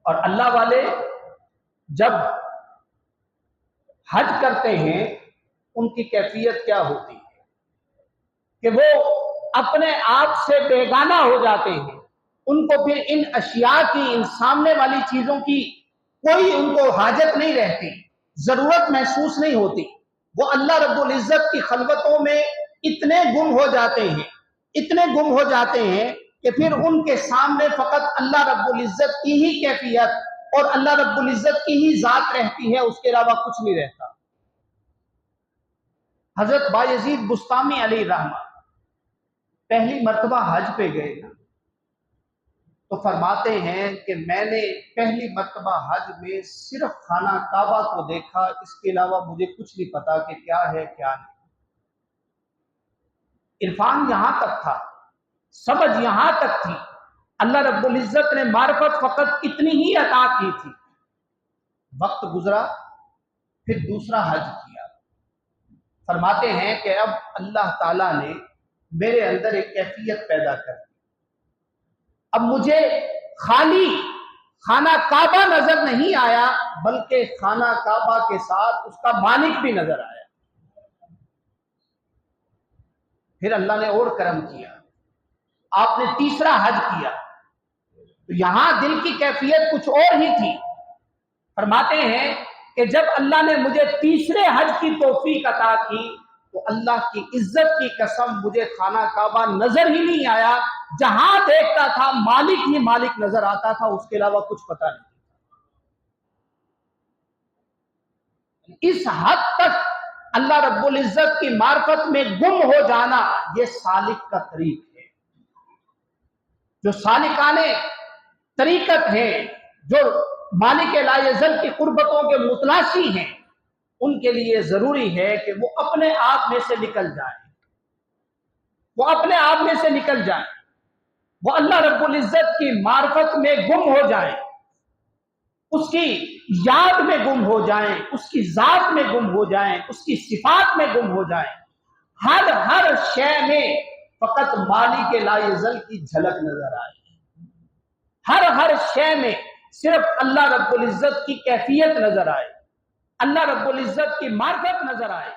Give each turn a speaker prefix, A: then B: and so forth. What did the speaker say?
A: اور اللہ والے جب حج کرتے ہیں ان کی کیفیت کیا ہوتی ہے کہ وہ اپنے آپ سے بیگانہ ہو جاتے ہیں. ان کو پھر ان اشیاء کی، ان سامنے والی چیزوں کی کوئی ان کو حاجت نہیں رہتی، ضرورت محسوس نہیں ہوتی. وہ اللہ رب العزت کی خلوتوں میں اتنے گم ہو جاتے ہیں، اتنے گم ہو جاتے ہیں کہ پھر ان کے سامنے فقط اللہ رب العزت کی ہی کیفیت اور اللہ رب العزت کی ہی ذات رہتی ہے، اس کے علاوہ کچھ نہیں رہتا. حضرت بایزید بسطامی علیہ الرحمہ پہلی مرتبہ حج پہ گئے نا، تو فرماتے ہیں کہ میں نے پہلی مرتبہ حج میں صرف خانہ کعبہ کو دیکھا، اس کے علاوہ مجھے کچھ نہیں پتا کہ کیا ہے کیا نہیں. عرفان یہاں تک تھا، سمجھ یہاں تک تھی، اللہ رب العزت نے معرفت فقط اتنی ہی عطا کی تھی. وقت گزرا، پھر دوسرا حج کیا. فرماتے ہیں کہ اب اللہ تعالیٰ نے میرے اندر ایک کیفیت پیدا کر دی. اب مجھے خالی خانہ کعبہ نظر نہیں آیا، بلکہ خانہ کعبہ کے ساتھ اس کا مالک بھی نظر آیا. پھر اللہ نے اور کرم کیا، آپ نے تیسرا حج کیا تو یہاں دل کی کیفیت کچھ اور ہی تھی. فرماتے ہیں کہ جب اللہ نے مجھے تیسرے حج کی توفیق عطا کی تو اللہ کی عزت کی قسم مجھے خانہ کعبہ نظر ہی نہیں آیا، جہاں دیکھتا تھا مالک ہی مالک نظر آتا تھا، اس کے علاوہ کچھ پتہ نہیں. اس حد تک اللہ رب العزت کی معرفت میں گم ہو جانا یہ سالک کا طریق ہے. جو سالکان طریقت ہیں، جو مالک لا یزل کی قربتوں کے متلاشی ہیں، ان کے لیے ضروری ہے کہ وہ اپنے آپ میں سے نکل جائیں، وہ اپنے آپ میں سے نکل جائیں، وہ اللہ رب العزت کی معرفت میں گم ہو جائیں، اس کی یاد میں گم ہو جائیں، اس کی ذات میں گم ہو جائیں، اس کی صفات میں گم ہو جائیں. ہر شے میں فقط مالک لا یزل کی جھلک نظر آئے، ہر شے میں صرف اللہ رب العزت کی کیفیت نظر آئے، اللہ رب العزت کی معرفت نظر آئے.